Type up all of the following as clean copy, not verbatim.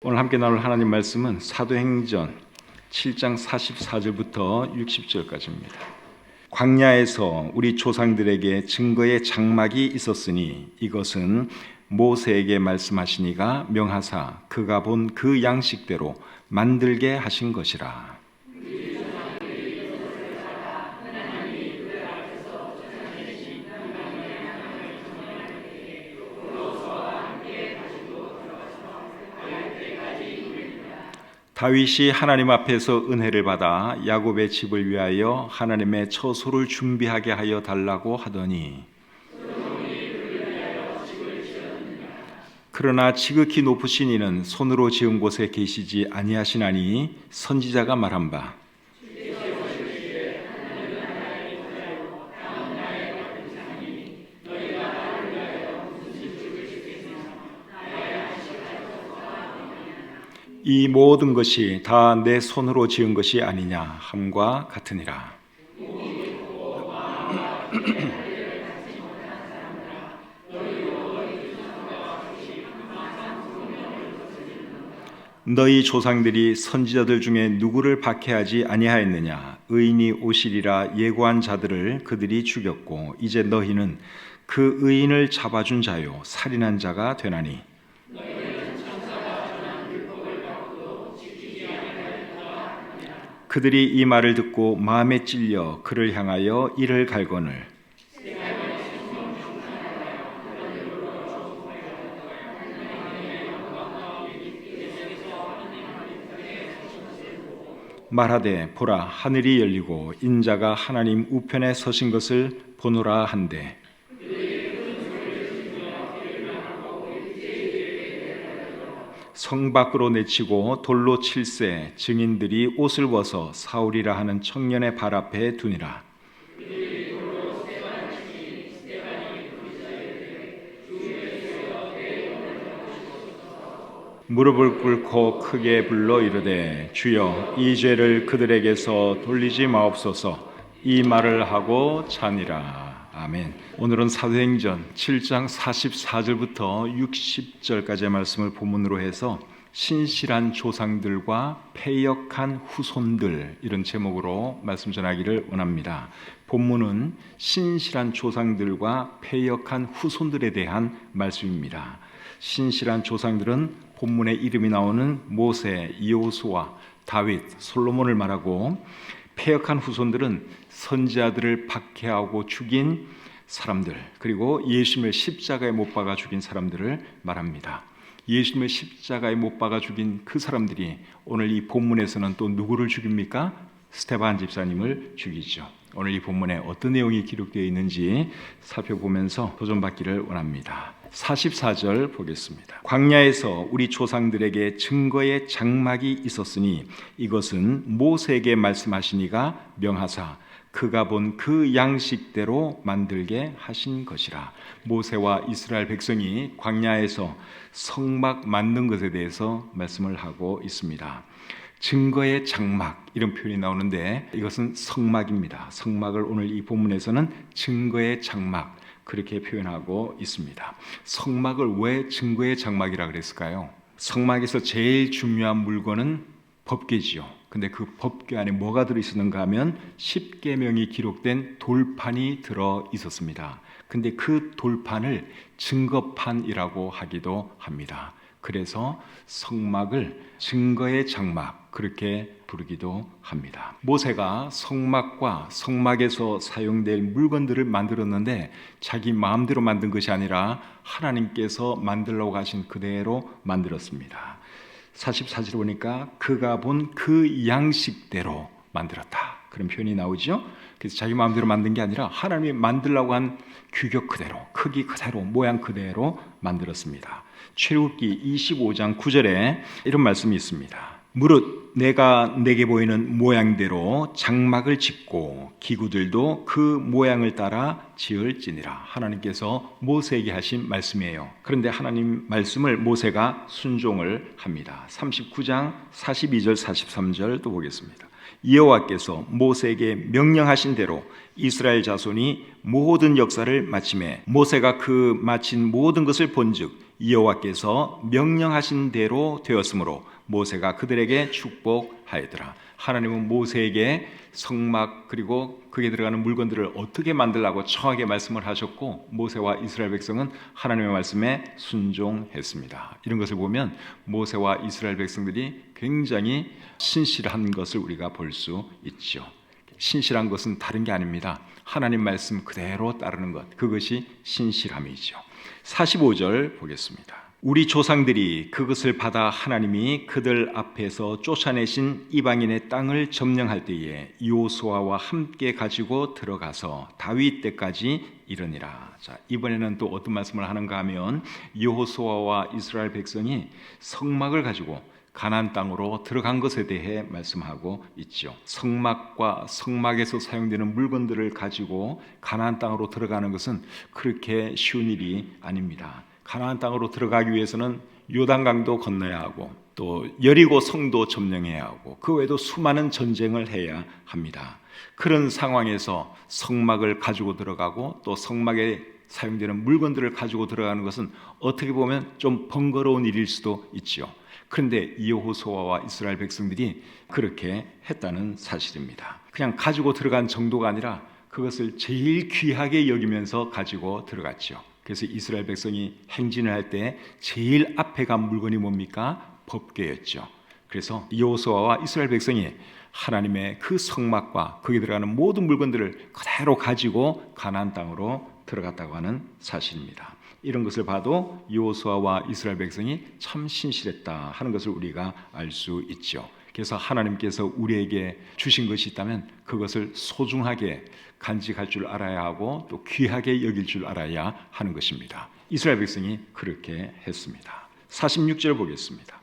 오늘 함께 나눌 하나님 말씀은 사도행전 7장 44절부터 60절까지입니다. 광야에서 우리 조상들에게 증거의 장막이 있었으니 이것은 모세에게 말씀하시니가 명하사 그가 본 그 양식대로 만들게 하신 것이라. 다윗이 하나님 앞에서 은혜를 받아 야곱의 집을 위하여 하나님의 처소를 준비하게 하여 달라고 하더니 그러나 지극히 높으신 이는 손으로 지은 곳에 계시지 아니하시나니 선지자가 말한 바 이 모든 것이 다 내 손으로 지은 것이 아니냐 함과 같으니라. 너희 조상들이 선지자들 중에 누구를 박해하지 아니하였느냐? 의인이 오시리라 예고한 자들을 그들이 죽였고 이제 너희는 그 의인을 잡아준 자요 살인한 자가 되나니 그들이 이 말을 듣고 마음에 찔려 그를 향하여 이를 갈거늘 말하되 보라 하늘이 열리고 인자가 하나님 우편에 서신 것을 보노라 한데 성 밖으로 내치고 돌로 칠세 증인들이 옷을 벗어 사울이라 하는 청년의 발 앞에 두니라. 무릎을 꿇고 크게 불러 이르되 주여 이 죄를 그들에게서 돌리지 마옵소서. 이 말을 하고 자니라. 아멘. 오늘은 사도행전 7장 44절부터 60절까지의 말씀을 본문으로 해서 신실한 조상들과 패역한 후손들 이런 제목으로 말씀 전하기를 원합니다. 본문은 신실한 조상들과 패역한 후손들에 대한 말씀입니다. 신실한 조상들은 본문에 이름이 나오는 모세, 여호수아, 다윗, 솔로몬을 말하고 패역한 후손들은 선지자들을 박해하고 죽인 사람들 그리고 예수님을 십자가에 못 박아 죽인 사람들을 말합니다. 예수님을 십자가에 못 박아 죽인 그 사람들이 오늘 이 본문에서는 또 누구를 죽입니까? 스데반 집사님을 죽이죠. 오늘 이 본문에 어떤 내용이 기록되어 있는지 살펴보면서 도전받기를 원합니다. 44절 보겠습니다. 광야에서 우리 조상들에게 증거의 장막이 있었으니 이것은 모세에게 말씀하시니가 명하사 그가 본 그 양식대로 만들게 하신 것이라. 모세와 이스라엘 백성이 광야에서 성막 만든 것에 대해서 말씀을 하고 있습니다. 증거의 장막 이런 표현이 나오는데 이것은 성막입니다. 성막을 오늘 이 본문에서는 증거의 장막 그렇게 표현하고 있습니다. 성막을 왜 증거의 장막이라 그랬을까요? 성막에서 제일 중요한 물건은 법궤지요. 근데 그 법궤 안에 뭐가 들어있었는가 하면 십계명이 기록된 돌판이 들어 있었습니다. 근데 그 돌판을 증거판이라고 하기도 합니다. 그래서 성막을 증거의 장막 그렇게 부르기도 합니다. 모세가 성막과 성막에서 사용될 물건들을 만들었는데 자기 마음대로 만든 것이 아니라 하나님께서 만들라고 하신 그대로 만들었습니다. 44절 보니까 그가 본 그 양식대로 만들었다 그런 표현이 나오죠. 그래서 자기 마음대로 만든 게 아니라 하나님이 만들라고 한 규격 그대로 크기 그대로 모양 그대로 만들었습니다. 출애굽기 25장 9절에 이런 말씀이 있습니다. 무릇 내가 내게 보이는 모양대로 장막을 짓고 기구들도 그 모양을 따라 지을지니라. 하나님께서 모세에게 하신 말씀이에요. 그런데 하나님 말씀을 모세가 순종을 합니다. 39장 42절 43절 또 보겠습니다. 여호와께서 모세에게 명령하신 대로 이스라엘 자손이 모든 역사를 마치매 모세가 그 마친 모든 것을 본즉 여호와께서 명령하신 대로 되었으므로 모세가 그들에게 축복하였더라. 하나님은 모세에게 성막 그리고 거기에 들어가는 물건들을 어떻게 만들라고 정확하게 말씀을 하셨고, 모세와 이스라엘 백성은 하나님의 말씀에 순종했습니다. 이런 것을 보면 모세와 이스라엘 백성들이 굉장히 신실한 것을 우리가 볼 수 있죠. 신실한 것은 다른 게 아닙니다. 하나님 말씀 그대로 따르는 것, 그것이 신실함이죠. 45절 보겠습니다. 우리 조상들이 그것을 받아 하나님이 그들 앞에서 쫓아내신 이방인의 땅을 점령할 때에 여호수아와 함께 가지고 들어가서 다윗 때까지 이르니라. 자, 이번에는 또 어떤 말씀을 하는가 하면 여호수아와 이스라엘 백성이 성막을 가지고 가나안 땅으로 들어간 것에 대해 말씀하고 있죠. 성막과 성막에서 사용되는 물건들을 가지고 가나안 땅으로 들어가는 것은 그렇게 쉬운 일이 아닙니다. 가나안 땅으로 들어가기 위해서는 요단강도 건너야 하고 또 여리고 성도 점령해야 하고 그 외에도 수많은 전쟁을 해야 합니다. 그런 상황에서 성막을 가지고 들어가고 또 성막에 사용되는 물건들을 가지고 들어가는 것은 어떻게 보면 좀 번거로운 일일 수도 있죠. 그런데 여호수아와 이스라엘 백성들이 그렇게 했다는 사실입니다. 그냥 가지고 들어간 정도가 아니라 그것을 제일 귀하게 여기면서 가지고 들어갔죠. 그래서 이스라엘 백성이 행진을 할 때 제일 앞에 간 물건이 뭡니까? 법궤였죠. 그래서 여호수아와 이스라엘 백성이 하나님의 그 성막과 거기에 들어가는 모든 물건들을 그대로 가지고 가나안 땅으로 들어갔다고 하는 사실입니다. 이런 것을 봐도 여호수아와 이스라엘 백성이 참 신실했다 하는 것을 우리가 알 수 있죠. 그래서 하나님께서 우리에게 주신 것이 있다면 그것을 소중하게 간직할 줄 알아야 하고 또 귀하게 여길 줄 알아야 하는 것입니다. 이스라엘 백성이 그렇게 했습니다. 46절 보겠습니다.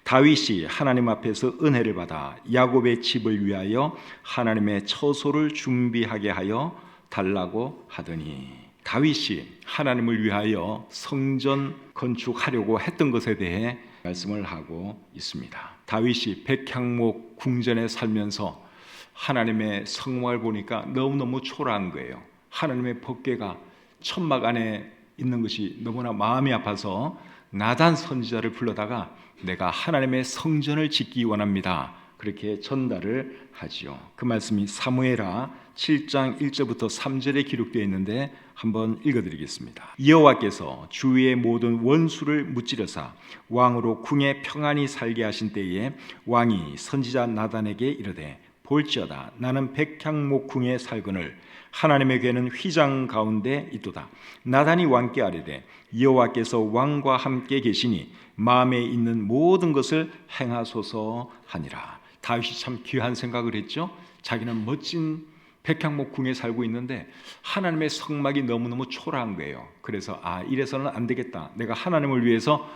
다윗이 하나님 앞에서 은혜를 받아 야곱의 집을 위하여 하나님의 처소를 준비하게 하여 달라고 하더니, 다윗이 하나님을 위하여 성전 건축하려고 했던 것에 대해 말씀을 하고 있습니다. 다윗이 백향목 궁전에 살면서 하나님의 성막을 보니까 너무너무 초라한 거예요. 하나님의 법궤가 천막 안에 있는 것이 너무나 마음이 아파서 나단 선지자를 불러다가 내가 하나님의 성전을 짓기 원합니다. 그렇게 전달을 하지요. 그 말씀이 사무엘하 7장 1절부터 3절에 기록되어 있는데 한번 읽어드리겠습니다. 여호와께서 주위의 모든 원수를 무찌르사 왕으로 궁에 평안히 살게 하신 때에 왕이 선지자 나단에게 이르되, 볼지어다 나는 백향목 궁에 살거늘 하나님의 궤는 휘장 가운데 있도다. 나단이 왕께 아뢰되, 여호와께서 왕과 함께 계시니 마음에 있는 모든 것을 행하소서 하니라. 다윗이 참 귀한 생각을 했죠. 자기는 멋진 백향목 궁에 살고 있는데 하나님의 성막이 너무너무 초라한 거예요. 그래서 이래서는 안 되겠다. 내가 하나님을 위해서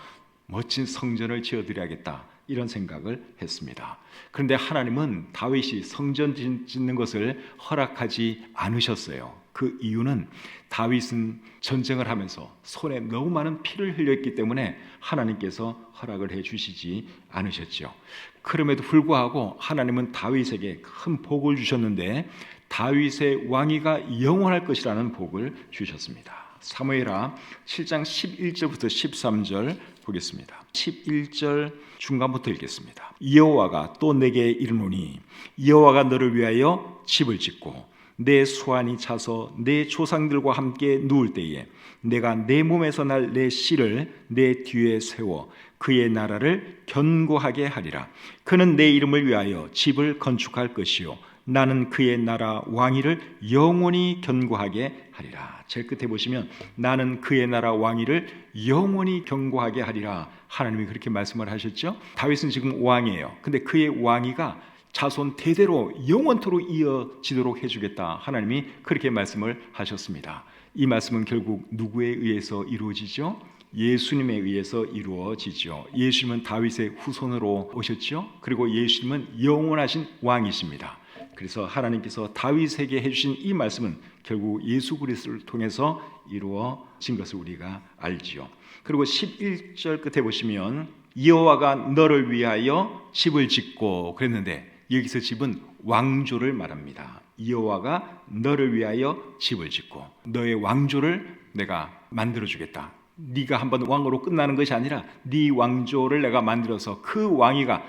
멋진 성전을 지어드려야겠다. 이런 생각을 했습니다. 그런데 하나님은 다윗이 성전 짓는 것을 허락하지 않으셨어요. 그 이유는 다윗은 전쟁을 하면서 손에 너무 많은 피를 흘렸기 때문에 하나님께서 허락을 해주시지 않으셨죠. 그럼에도 불구하고 하나님은 다윗에게 큰 복을 주셨는데 다윗의 왕위가 영원할 것이라는 복을 주셨습니다. 사무엘하 7장 11절부터 13절 보겠습니다. 11절 중간부터 읽겠습니다. 여호와가 또 내게 이르노니, 여호와가 너를 위하여 집을 짓고 내 수완이 차서 내 조상들과 함께 누울 때에 내가 내 몸에서 날 내 씨를 내 뒤에 세워 그의 나라를 견고하게 하리라. 그는 내 이름을 위하여 집을 건축할 것이요 나는 그의 나라 왕위를 영원히 견고하게 하리라. 제일 끝에 보시면 나는 그의 나라 왕위를 영원히 견고하게 하리라. 하나님이 그렇게 말씀을 하셨죠. 다윗은 지금 왕이에요. 근데 그의 왕위가 자손 대대로 영원토록 이어지도록 해주겠다. 하나님이 그렇게 말씀을 하셨습니다. 이 말씀은 결국 누구에 의해서 이루어지죠? 예수님에 의해서 이루어지죠. 예수님은 다윗의 후손으로 오셨죠. 그리고 예수님은 영원하신 왕이십니다. 그래서 하나님께서 다윗에게 해주신 이 말씀은 결국 예수 그리스도를 통해서 이루어진 것을 우리가 알지요. 그리고 11절 끝에 보시면 여호와가 너를 위하여 집을 짓고 그랬는데 여기서 집은 왕조를 말합니다. 여호와가 너를 위하여 집을 짓고 너의 왕조를 내가 만들어주겠다. 네가 한번 왕으로 끝나는 것이 아니라 네 왕조를 내가 만들어서 그 왕위가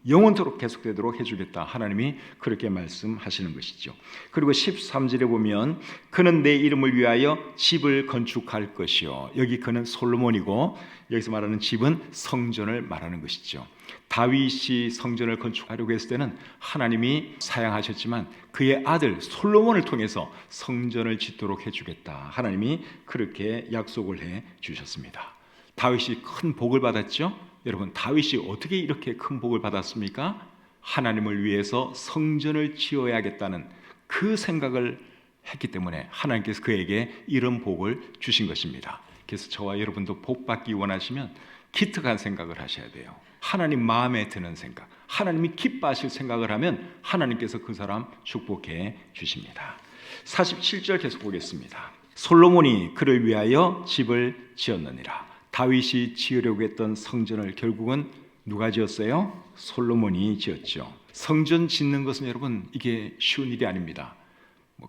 영원토록 계속되도록 해주겠다. 하나님이 그렇게 말씀하시는 것이죠. 그리고 13절에 보면 그는 내 이름을 위하여 집을 건축할 것이요. 여기 그는 솔로몬이고 여기서 말하는 집은 성전을 말하는 것이죠. 다윗이 성전을 건축하려고 했을 때는 하나님이 사양하셨지만 그의 아들 솔로몬을 통해서 성전을 짓도록 해주겠다. 하나님이 그렇게 약속을 해 주셨습니다. 다윗이 큰 복을 받았죠. 여러분, 다윗이 어떻게 이렇게 큰 복을 받았습니까? 하나님을 위해서 성전을 지어야겠다는 그 생각을 했기 때문에 하나님께서 그에게 이런 복을 주신 것입니다. 그래서 저와 여러분도 복 받기 원하시면 기특한 생각을 하셔야 돼요. 하나님 마음에 드는 생각, 하나님이 기뻐하실 생각을 하면 하나님께서 그 사람 축복해 주십니다. 47절 계속 보겠습니다. 솔로몬이 그를 위하여 집을 지었느니라. 다윗이 지으려고 했던 성전을 결국은 누가 지었어요? 솔로몬이 지었죠. 성전 짓는 것은 여러분 이게 쉬운 일이 아닙니다.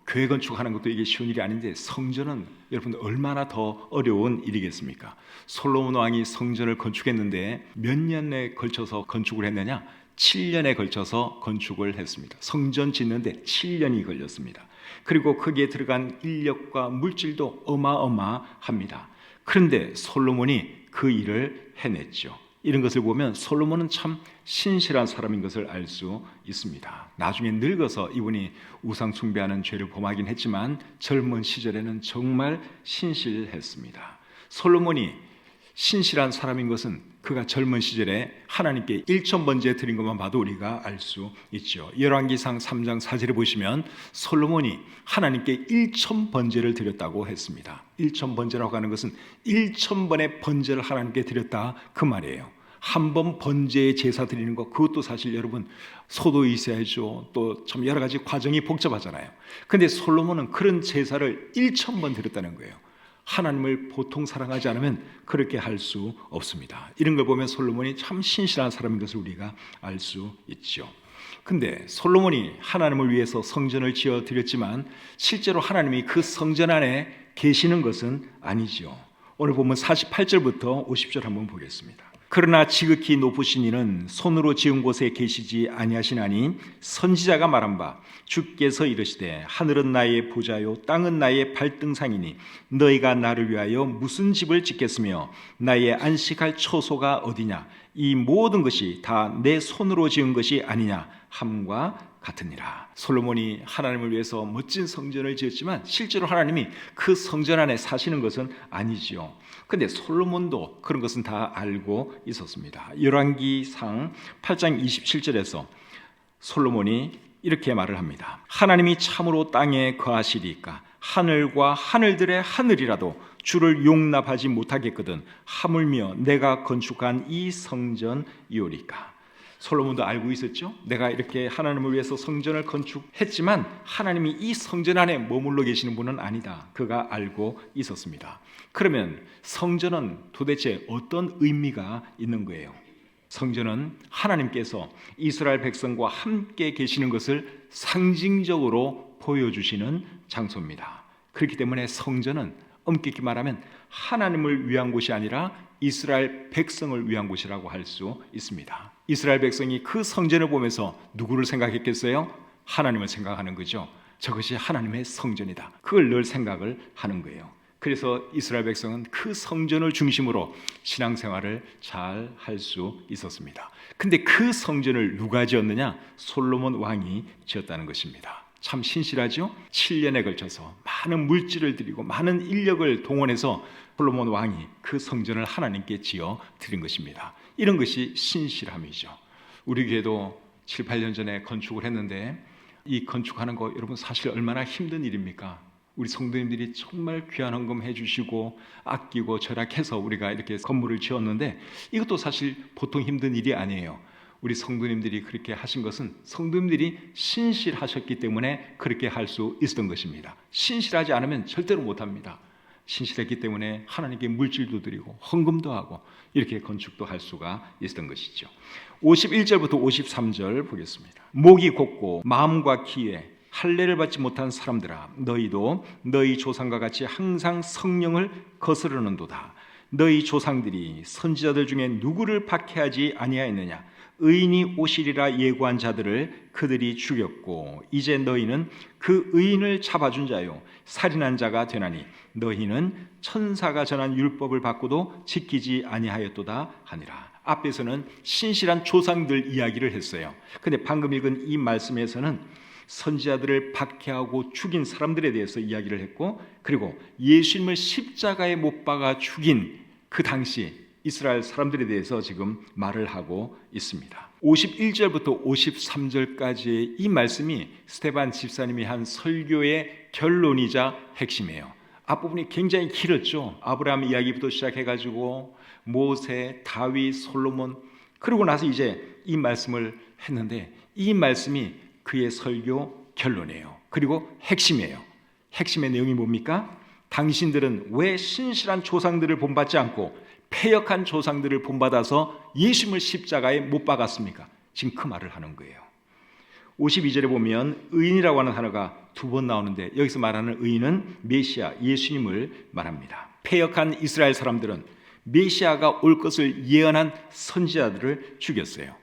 교회 건축하는 것도 이게 쉬운 일이 아닌데 성전은 여러분 얼마나 더 어려운 일이겠습니까? 솔로몬 왕이 성전을 건축했는데 몇 년에 걸쳐서 건축을 했느냐? 7년에 걸쳐서 건축을 했습니다. 성전 짓는데 7년이 걸렸습니다. 그리고 거기에 들어간 인력과 물질도 어마어마합니다. 그런데 솔로몬이 그 일을 해냈죠. 이런 것을 보면 솔로몬은 참 신실한 사람인 것을 알 수 있습니다. 나중에 늙어서 이분이 우상 숭배하는 죄를 범하긴 했지만 젊은 시절에는 정말 신실했습니다. 솔로몬이 신실한 사람인 것은 그가 젊은 시절에 하나님께 1,000번제 드린 것만 봐도 우리가 알 수 있죠. 열왕기상 3장 4절에 보시면 솔로몬이 하나님께 1,000번제를 드렸다고 했습니다. 1,000번제라고 하는 것은 1,000번의 번제를 하나님께 드렸다 그 말이에요. 한 번 번제에 제사 드리는 것, 그것도 사실 여러분 소도 있어야죠. 또 참 여러 가지 과정이 복잡하잖아요. 그런데 솔로몬은 그런 제사를 1,000번 드렸다는 거예요. 하나님을 보통 사랑하지 않으면 그렇게 할 수 없습니다. 이런 걸 보면 솔로몬이 참 신실한 사람인 것을 우리가 알 수 있죠. 근데 솔로몬이 하나님을 위해서 성전을 지어 드렸지만 실제로 하나님이 그 성전 안에 계시는 것은 아니죠. 오늘 보면 48절부터 50절 한번 보겠습니다. 그러나 지극히 높으신 이는 손으로 지은 곳에 계시지 아니하시나니 선지자가 말한 바 주께서 이르시되 하늘은 나의 보좌요 땅은 나의 발등상이니 너희가 나를 위하여 무슨 집을 짓겠으며 나의 안식할 처소가 어디냐 이 모든 것이 다 내 손으로 지은 것이 아니냐 함과 같으니라. 솔로몬이 하나님을 위해서 멋진 성전을 지었지만 실제로 하나님이 그 성전 안에 사시는 것은 아니지요. 그런데 솔로몬도 그런 것은 다 알고 있었습니다. 열왕기상 8장 27절에서 솔로몬이 이렇게 말을 합니다. 하나님이 참으로 땅에 거하시리까 하늘과 하늘들의 하늘이라도 주를 용납하지 못하겠거든 하물며 내가 건축한 이 성전이오리까. 솔로몬도 알고 있었죠. 내가 이렇게 하나님을 위해서 성전을 건축했지만 하나님이 이 성전 안에 머물러 계시는 분은 아니다. 그가 알고 있었습니다. 그러면 성전은 도대체 어떤 의미가 있는 거예요? 성전은 하나님께서 이스라엘 백성과 함께 계시는 것을 상징적으로 보여주시는 장소입니다. 그렇기 때문에 성전은 엄격히 말하면 하나님을 위한 곳이 아니라 이스라엘 백성을 위한 곳이라고 할 수 있습니다. 이스라엘 백성이 그 성전을 보면서 누구를 생각했겠어요? 하나님을 생각하는 거죠. 저것이 하나님의 성전이다. 그걸 늘 생각을 하는 거예요. 그래서 이스라엘 백성은 그 성전을 중심으로 신앙생활을 잘 할 수 있었습니다. 근데 그 성전을 누가 지었느냐? 솔로몬 왕이 지었다는 것입니다. 참 신실하죠? 7년에 걸쳐서 많은 물질을 드리고 많은 인력을 동원해서 솔로몬 왕이 그 성전을 하나님께 지어 드린 것입니다. 이런 것이 신실함이죠. 우리 교회도 7, 8년 전에 건축을 했는데 이 건축하는 거 여러분 사실 얼마나 힘든 일입니까? 우리 성도님들이 정말 귀한 헌금 해주시고 아끼고 절약해서 우리가 이렇게 건물을 지었는데 이것도 사실 보통 힘든 일이 아니에요. 우리 성도님들이 그렇게 하신 것은 성도님들이 신실하셨기 때문에 그렇게 할 수 있었던 것입니다. 신실하지 않으면 절대로 못합니다. 신실했기 때문에 하나님께 물질도 드리고 헌금도 하고 이렇게 건축도 할 수가 있었던 것이죠. 51절부터 53절 보겠습니다. 목이 곧고 마음과 귀에 할례를 받지 못한 사람들아 너희도 너희 조상과 같이 항상 성령을 거스르는도다. 너희 조상들이 선지자들 중에 누구를 박해하지 아니하였느냐? 의인이 오시리라 예고한 자들을 그들이 죽였고 이제 너희는 그 의인을 잡아준 자요 살인한 자가 되나니 너희는 천사가 전한 율법을 받고도 지키지 아니하였도다 하니라. 앞에서는 신실한 조상들 이야기를 했어요. 근데 방금 읽은 이 말씀에서는 선지자들을 박해하고 죽인 사람들에 대해서 이야기를 했고, 그리고 예수님을 십자가에 못 박아 죽인 그 당시 이스라엘 사람들에 대해서 지금 말을 하고 있습니다. 51절부터 53절까지의 이 말씀이 스데반 집사님이 한 설교의 결론이자 핵심이에요. 앞부분이 굉장히 길었죠. 아브라함 이야기부터 시작해가지고 모세, 다윗, 솔로몬, 그러고 나서 이제 이 말씀을 했는데 이 말씀이 그의 설교 결론이에요. 그리고 핵심이에요. 핵심의 내용이 뭡니까? 당신들은 왜 신실한 조상들을 본받지 않고 패역한 조상들을 본받아서 예수님을 십자가에 못 박았습니까? 지금 그 말을 하는 거예요. 52절에 보면 의인이라고 하는 단어가 두 번 나오는데 여기서 말하는 의인은 메시아 예수님을 말합니다. 패역한 이스라엘 사람들은 메시아가 올 것을 예언한 선지자들을 죽였어요.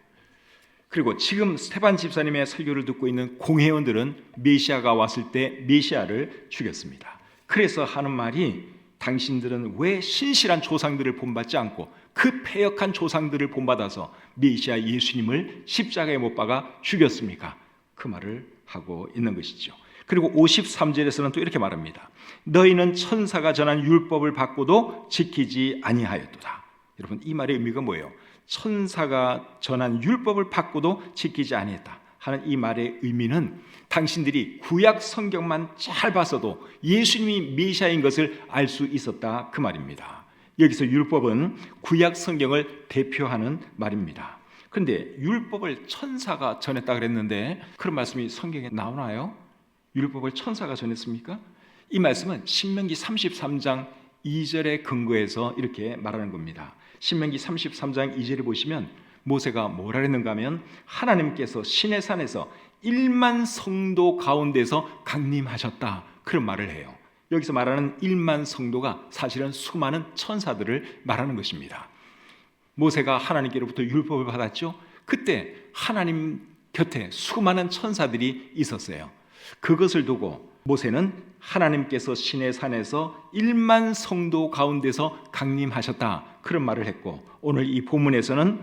그리고 지금 스데반 집사님의 설교를 듣고 있는 공회원들은 메시아가 왔을 때 메시아를 죽였습니다. 그래서 하는 말이 당신들은 왜 신실한 조상들을 본받지 않고 그 패역한 조상들을 본받아서 메시아 예수님을 십자가에 못 박아 죽였습니까? 그 말을 하고 있는 것이죠. 그리고 53절에서는 또 이렇게 말합니다. 너희는 천사가 전한 율법을 받고도 지키지 아니하였도다. 여러분 이 말의 의미가 뭐예요? 천사가 전한 율법을 받고도 지키지 아니했다 하는 이 말의 의미는 당신들이 구약 성경만 잘 봤어도 예수님이 메시아인 것을 알 수 있었다 그 말입니다. 여기서 율법은 구약 성경을 대표하는 말입니다. 그런데 율법을 천사가 전했다 그랬는데 그런 말씀이 성경에 나오나요? 율법을 천사가 전했습니까? 이 말씀은 신명기 33장 2절에 근거해서 이렇게 말하는 겁니다. 신명기 33장 2절에 보시면 모세가 뭐라 했는가 하면 하나님께서 시내산에서 1만 성도 가운데서 강림하셨다 그런 말을 해요. 여기서 말하는 1만 성도가 사실은 수많은 천사들을 말하는 것입니다. 모세가 하나님께로부터 율법을 받았죠. 그때 하나님 곁에 수많은 천사들이 있었어요. 그것을 두고 모세는 하나님께서 시내산에서 1만 성도 가운데서 강림하셨다 그런 말을 했고, 오늘 이 본문에서는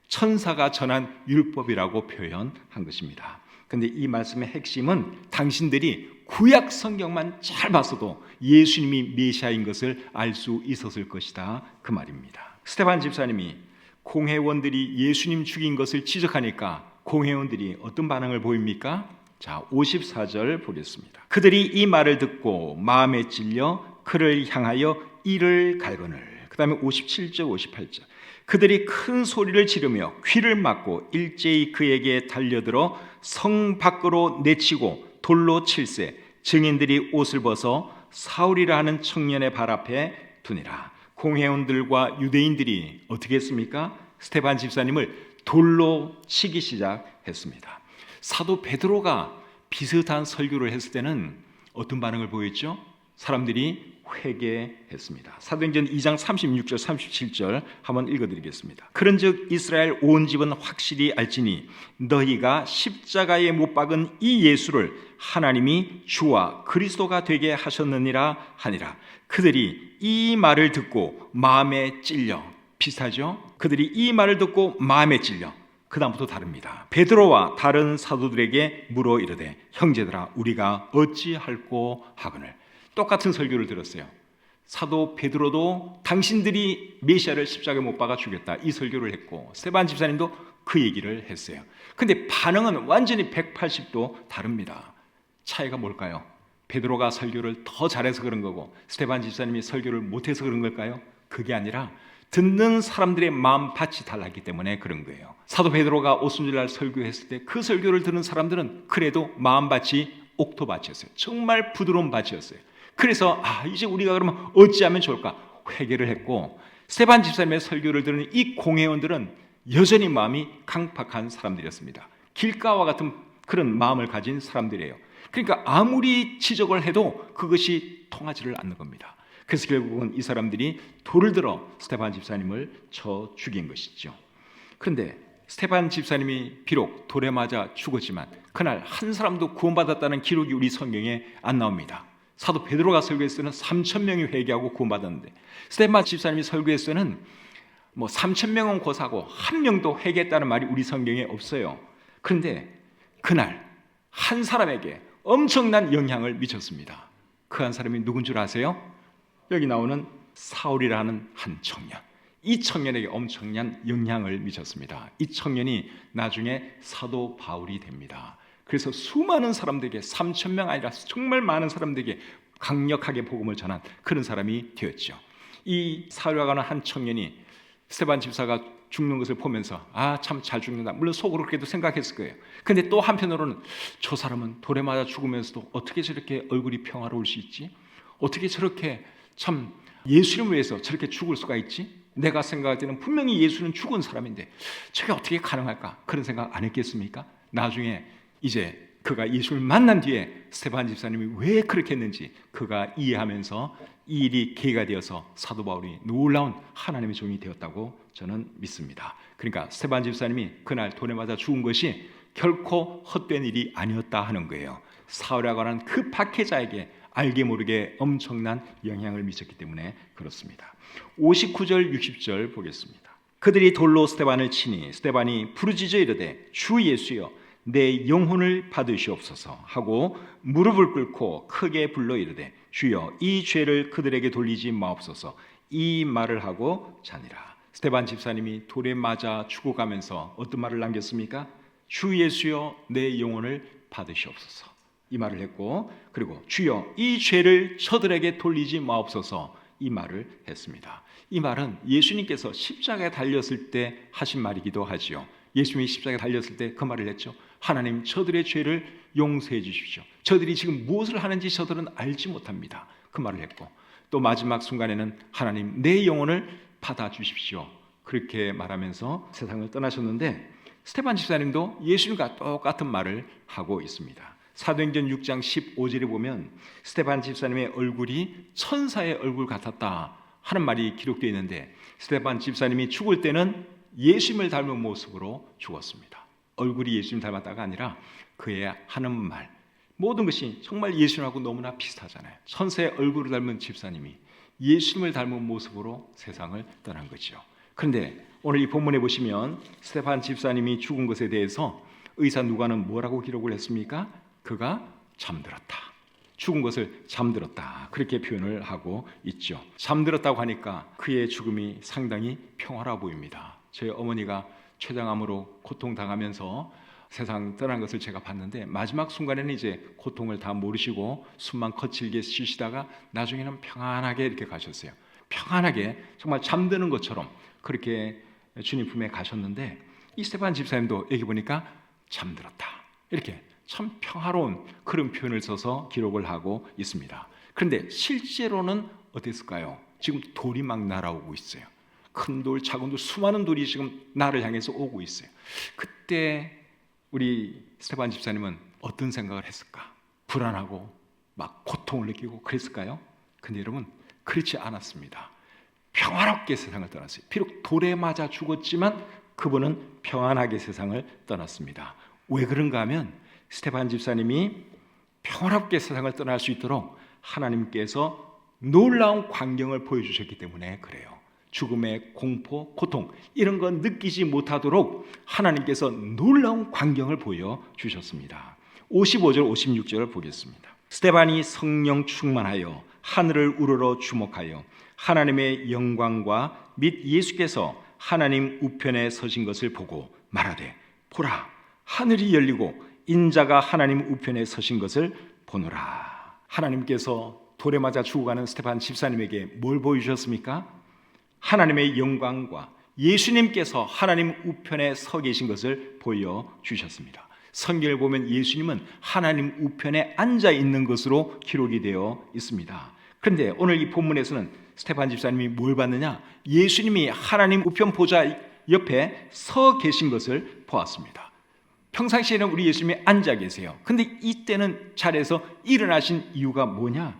천사가 전한 율법이라고 표현한 것입니다. 그런데 이 말씀의 핵심은 당신들이 구약 성경만 잘 봤어도 예수님이 메시아인 것을 알 수 있었을 것이다 그 말입니다. 스데반 집사님이 공회원들이 예수님 죽인 것을 지적하니까 공회원들이 어떤 반응을 보입니까? 자, 54절 보겠습니다. 그들이 이 말을 듣고 마음에 찔려 그를 향하여 이를 갈거늘. 그 다음에 57절 58절 그들이 큰 소리를 지르며 귀를 막고 일제히 그에게 달려들어 성 밖으로 내치고 돌로 칠세 증인들이 옷을 벗어 사울이라 하는 청년의 발 앞에 두니라. 공회원들과 유대인들이 어떻게 했습니까? 스데반 집사님을 돌로 치기 시작했습니다. 사도 베드로가 비슷한 설교를 했을 때는 어떤 반응을 보였죠? 사람들이 회개했습니다. 사도행전 2장 36절 37절 한번 읽어드리겠습니다. 그런즉 이스라엘 온 집은 확실히 알지니 너희가 십자가에 못 박은 이 예수를 하나님이 주와 그리스도가 되게 하셨느니라 하니라. 그들이 이 말을 듣고 마음에 찔려. 비슷하죠? 그들이 이 말을 듣고 마음에 찔려. 그 다음부터 다릅니다. 베드로와 다른 사도들에게 물어 이르되 형제들아 우리가 어찌할꼬 하거늘. 똑같은 설교를 들었어요. 사도 베드로도 당신들이 메시아를 십자가에 못 박아 죽였다 이 설교를 했고 스데반 집사님도 그 얘기를 했어요. 근데 반응은 완전히 180도 다릅니다. 차이가 뭘까요? 베드로가 설교를 더 잘해서 그런 거고 스데반 집사님이 설교를 못해서 그런 걸까요? 그게 아니라 듣는 사람들의 마음밭이 달랐기 때문에 그런 거예요. 사도 베드로가 오순절날 설교했을 때 그 설교를 듣는 사람들은 그래도 마음밭이 옥토밭이었어요. 정말 부드러운 밭이었어요. 그래서 이제 우리가 그러면 어찌하면 좋을까? 회개를 했고 스데반 집사님의 설교를 듣는 이 공회원들은 여전히 마음이 강팍한 사람들이었습니다. 길가와 같은 그런 마음을 가진 사람들이에요. 그러니까 아무리 지적을 해도 그것이 통하지를 않는 겁니다. 그래서 결국은 이 사람들이 돌을 들어 스데반 집사님을 쳐 죽인 것이죠. 그런데 스데반 집사님이 비록 돌에 맞아 죽었지만 그날 한 사람도 구원받았다는 기록이 우리 성경에 안 나옵니다. 사도 베드로가 설교했을 때는 3,000명이 회개하고 구원받았는데 스데반 집사님이 설교했을 때는 3,000명은 고사고 한 명도 회개했다는 말이 우리 성경에 없어요. 그런데 그날 한 사람에게 엄청난 영향을 미쳤습니다. 그 한 사람이 누군 줄 아세요? 여기 나오는 사울이라는 한 청년. 이 청년에게 엄청난 영향을 미쳤습니다. 이 청년이 나중에 사도 바울이 됩니다. 그래서 수많은 사람들에게 3,000명 아니라 정말 많은 사람들에게 강력하게 복음을 전한 그런 사람이 되었죠. 이 사울이라고 하는 한 청년이 스데반 집사가 죽는 것을 보면서 참 잘 죽는다, 물론 속으로 그렇게도 생각했을 거예요. 근데 또 한편으로는 저 사람은 돌에 맞아 죽으면서도 어떻게 저렇게 얼굴이 평화로울 수 있지? 어떻게 저렇게 참 예수님을 위해서 저렇게 죽을 수가 있지? 내가 생각할 때는 분명히 예수는 죽은 사람인데 저게 어떻게 가능할까? 그런 생각 안 했겠습니까? 나중에 이제 그가 예수를 만난 뒤에 스데반 집사님이 왜 그렇게 했는지 그가 이해하면서 이 일이 계기가 되어서 사도 바울이 놀라운 하나님의 종이 되었다고 저는 믿습니다. 그러니까 스데반 집사님이 그날 돌에 맞아 죽은 것이 결코 헛된 일이 아니었다 하는 거예요. 사울이라고 하는 그 박해자에게 알게 모르게 엄청난 영향을 미쳤기 때문에 그렇습니다. 59절 60절 보겠습니다. 그들이 돌로 스데반을 치니 스데반이 부르짖어 이르되 주 예수여 내 영혼을 받으시옵소서 하고 무릎을 꿇고 크게 불러 이르되 주여 이 죄를 그들에게 돌리지 마옵소서 이 말을 하고 자니라. 스데반 집사님이 돌에 맞아 죽어가면서 어떤 말을 남겼습니까? 주 예수여 내 영혼을 받으시옵소서 이 말을 했고, 그리고 주여 이 죄를 저들에게 돌리지 마옵소서 이 말을 했습니다. 이 말은 예수님께서 십자가에 달렸을 때 하신 말이기도 하지요. 예수님이 십자가에 달렸을 때 그 말을 했죠. 하나님 저들의 죄를 용서해 주십시오. 저들이 지금 무엇을 하는지 저들은 알지 못합니다. 그 말을 했고, 또 마지막 순간에는 하나님 내 영혼을 받아주십시오. 그렇게 말하면서 세상을 떠나셨는데 스데반 집사님도 예수님과 똑같은 말을 하고 있습니다. 사도행전 6장 15절에 보면 스데반 집사님의 얼굴이 천사의 얼굴 같았다 하는 말이 기록되어 있는데 스데반 집사님이 죽을 때는 예수님을 닮은 모습으로 죽었습니다. 얼굴이 예수님 닮았다가 아니라 그의 하는 말, 모든 것이 정말 예수님하고 너무나 비슷하잖아요. 천사의 얼굴을 닮은 집사님이 예수님을 닮은 모습으로 세상을 떠난 거죠. 그런데 오늘 이 본문에 보시면 스데반 집사님이 죽은 것에 대해서 의사 누가는 뭐라고 기록을 했습니까? 그가 잠들었다. 죽은 것을 잠들었다. 그렇게 표현을 하고 있죠. 잠들었다고 하니까 그의 죽음이 상당히 평화로워 보입니다. 저희 어머니가 췌장암으로 고통당하면서 세상 떠난 것을 제가 봤는데 마지막 순간에는 이제 고통을 다 모르시고 숨만 거칠게 쉬시다가 나중에는 평안하게 이렇게 가셨어요. 평안하게 정말 잠드는 것처럼 그렇게 주님 품에 가셨는데 이 스데반 집사님도 여기 보니까 잠들었다. 이렇게 참 평화로운 그런 표현을 써서 기록을 하고 있습니다. 그런데 실제로는 어땠을까요? 지금 돌이 막 날아오고 있어요. 큰 돌, 작은 돌, 수많은 돌이 지금 나를 향해서 오고 있어요. 그때 우리 스데반 집사님은 어떤 생각을 했을까? 불안하고 막 고통을 느끼고 그랬을까요? 근데 여러분 그렇지 않았습니다. 평화롭게 세상을 떠났어요. 비록 돌에 맞아 죽었지만 그분은 평안하게 세상을 떠났습니다. 왜 그런가 하면 스데반 집사님이 평화롭게 세상을 떠날 수 있도록 하나님께서 놀라운 광경을 보여주셨기 때문에 그래요. 죽음의 공포, 고통 이런 건 느끼지 못하도록 하나님께서 놀라운 광경을 보여주셨습니다. 55절 56절을 보겠습니다. 스데반이 성령 충만하여 하늘을 우러러 주목하여 하나님의 영광과 및 예수께서 하나님 우편에 서신 것을 보고 말하되 보라 하늘이 열리고 인자가 하나님 우편에 서신 것을 보노라. 하나님께서 돌에 맞아 죽어가는 스데반 집사님에게 뭘 보여주셨습니까? 하나님의 영광과 예수님께서 하나님 우편에 서 계신 것을 보여주셨습니다. 성경을 보면 예수님은 하나님 우편에 앉아 있는 것으로 기록이 되어 있습니다. 그런데 오늘 이 본문에서는 스데반 집사님이 뭘 봤느냐? 예수님이 하나님 우편 보좌 옆에 서 계신 것을 보았습니다. 평상시에는 우리 예수님이 앉아 계세요. 근데 이때는 자리에서 일어나신 이유가 뭐냐?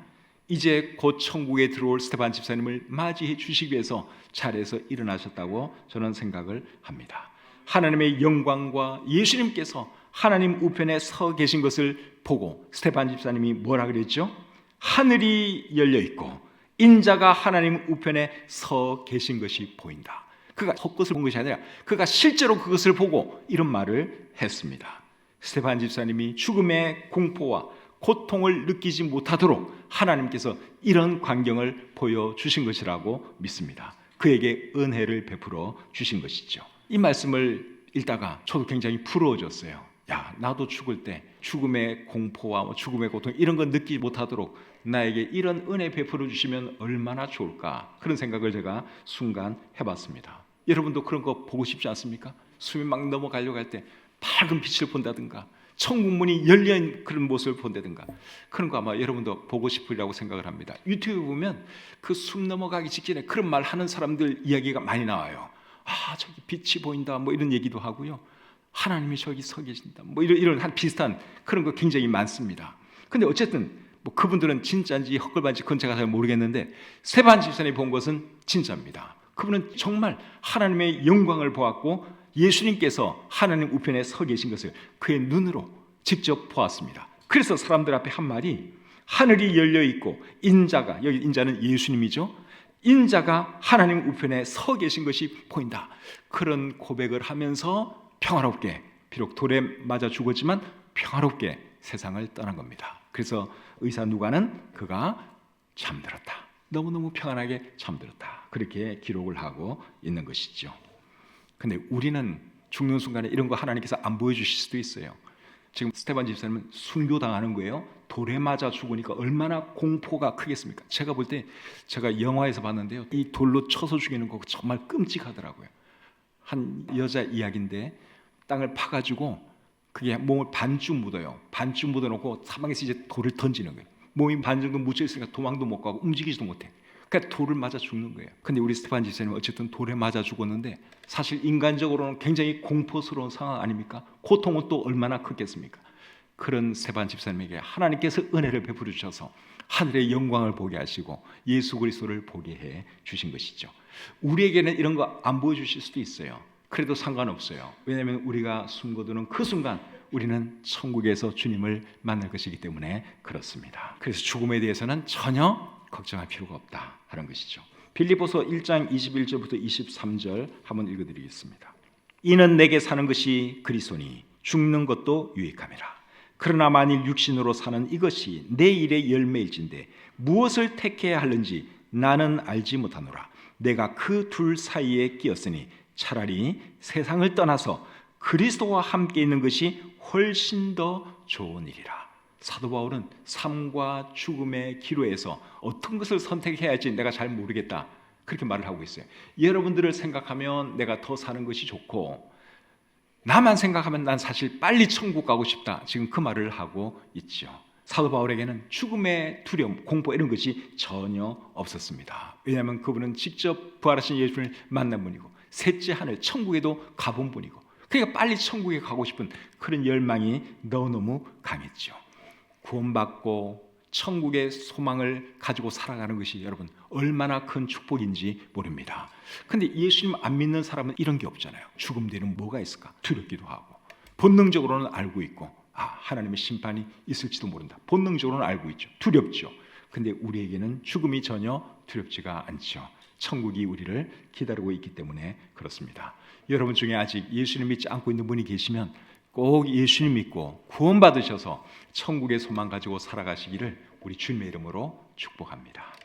이제 곧 천국에 들어올 스테반 집사님을 맞이해 주시기 위해서 자리에서 일어나셨다고 저는 생각을 합니다. 하나님의 영광과 예수님께서 하나님 우편에 서 계신 것을 보고 스테반 집사님이 뭐라 그랬죠? 하늘이 열려 있고 인자가 하나님 우편에 서 계신 것이 보인다. 그가 헛것을 본 것이 아니라 그가 실제로 그것을 보고 이런 말을 했습니다. 스테반 집사님이 죽음의 공포와 고통을 느끼지 못하도록 하나님께서 이런 광경을 보여주신 것이라고 믿습니다. 그에게 은혜를 베풀어 주신 것이죠. 이 말씀을 읽다가 저도 굉장히 부러워졌어요. 야, 나도 죽을 때 죽음의 공포와 죽음의 고통 이런 건 느끼지 못하도록 나에게 이런 은혜 베풀어 주시면 얼마나 좋을까, 그런 생각을 제가 순간 해봤습니다. 여러분도 그런 거 보고 싶지 않습니까? 숨이 막 넘어가려고 할 때 밝은 빛을 본다든가 천국문이 열린 그런 모습을 본다든가 그런 거 아마 여러분도 보고 싶으리라고 생각을 합니다. 유튜브에 보면 그 숨 넘어가기 직전에 그런 말 하는 사람들 이야기가 많이 나와요. 아, 저기 빛이 보인다 뭐 이런 얘기도 하고요. 하나님이 저기 서 계신다 뭐 이런 한 비슷한 그런 거 굉장히 많습니다. 근데 어쨌든 뭐 그분들은 진짜인지 헛걸반지 그건 제가 잘 모르겠는데 스테반 집사님이 본 것은 진짜입니다. 그분은 정말 하나님의 영광을 보았고 예수님께서 하나님 우편에 서 계신 것을 그의 눈으로 직접 보았습니다. 그래서 사람들 앞에 한 말이 하늘이 열려 있고 인자가, 여기 인자는 예수님이죠, 인자가 하나님 우편에 서 계신 것이 보인다. 그런 고백을 하면서 평화롭게, 비록 돌에 맞아 죽었지만 평화롭게 세상을 떠난 겁니다. 그래서 의사 누가는 그가 잠들었다, 너무너무 평안하게 잠들었다, 그렇게 기록을 하고 있는 것이죠. 근데 우리는 죽는 순간에 이런 거 하나님께서 안 보여주실 수도 있어요. 지금 스테반 집사님은 순교당하는 거예요. 돌에 맞아 죽으니까 얼마나 공포가 크겠습니까? 제가 볼 때 제가 영화에서 봤는데요, 이 돌로 쳐서 죽이는 거 정말 끔찍하더라고요. 한 여자 이야기인데 땅을 파가지고 그게 몸을 반쯤 묻어요. 반쯤 묻어놓고 사방에서 이제 돌을 던지는 거예요. 몸이 반 정도 묻혀 있으니까 도망도 못 가고 움직이지도 못해. 그러니까 돌을 맞아 죽는 거예요. 근데 우리 스테반 집사님은 어쨌든 돌에 맞아 죽었는데 사실 인간적으로는 굉장히 공포스러운 상황 아닙니까? 고통은 또 얼마나 크겠습니까? 그런 스테반 집사님에게 하나님께서 은혜를 베풀어 주셔서 하늘의 영광을 보게 하시고 예수 그리스도를 보게 해 주신 것이죠. 우리에게는 이런 거 안 보여주실 수도 있어요. 그래도 상관없어요. 왜냐하면 우리가 숨거두는 그 순간 우리는 천국에서 주님을 만날 것이기 때문에 그렇습니다. 그래서 죽음에 대해서는 전혀 걱정할 필요가 없다 하는 것이죠. 빌립보서 1장 21절부터 23절 한번 읽어드리겠습니다. 이는 내게 사는 것이 그리스도니 죽는 것도 유익함이라. 그러나 만일 육신으로 사는 이것이 내 일의 열매일진데 무엇을 택해야 하는지 나는 알지 못하노라. 내가 그 둘 사이에 끼었으니 차라리 세상을 떠나서 그리스도와 함께 있는 것이 훨씬 더 좋은 일이라. 사도 바울은 삶과 죽음의 기로에서 어떤 것을 선택해야 할지 내가 잘 모르겠다, 그렇게 말을 하고 있어요. 여러분들을 생각하면 내가 더 사는 것이 좋고 나만 생각하면 난 사실 빨리 천국 가고 싶다, 지금 그 말을 하고 있죠. 사도 바울에게는 죽음의 두려움, 공포 이런 것이 전혀 없었습니다. 왜냐하면 그분은 직접 부활하신 예수를 만난 분이고 셋째 하늘 천국에도 가본 분이고, 그러니까 빨리 천국에 가고 싶은 그런 열망이 너무너무 강했죠. 구원받고 천국의 소망을 가지고 살아가는 것이 여러분 얼마나 큰 축복인지 모릅니다. 근데 예수님 안 믿는 사람은 이런 게 없잖아요. 죽음 뒤에는 뭐가 있을까? 두렵기도 하고 본능적으로는 알고 있고 하나님의 심판이 있을지도 모른다. 본능적으로는 알고 있죠. 두렵죠. 근데 우리에게는 죽음이 전혀 두렵지가 않죠. 천국이 우리를 기다리고 있기 때문에 그렇습니다. 여러분 중에 아직 예수님 믿지 않고 있는 분이 계시면 꼭 예수님 믿고 구원받으셔서 천국의 소망 가지고 살아가시기를 우리 주님의 이름으로 축복합니다.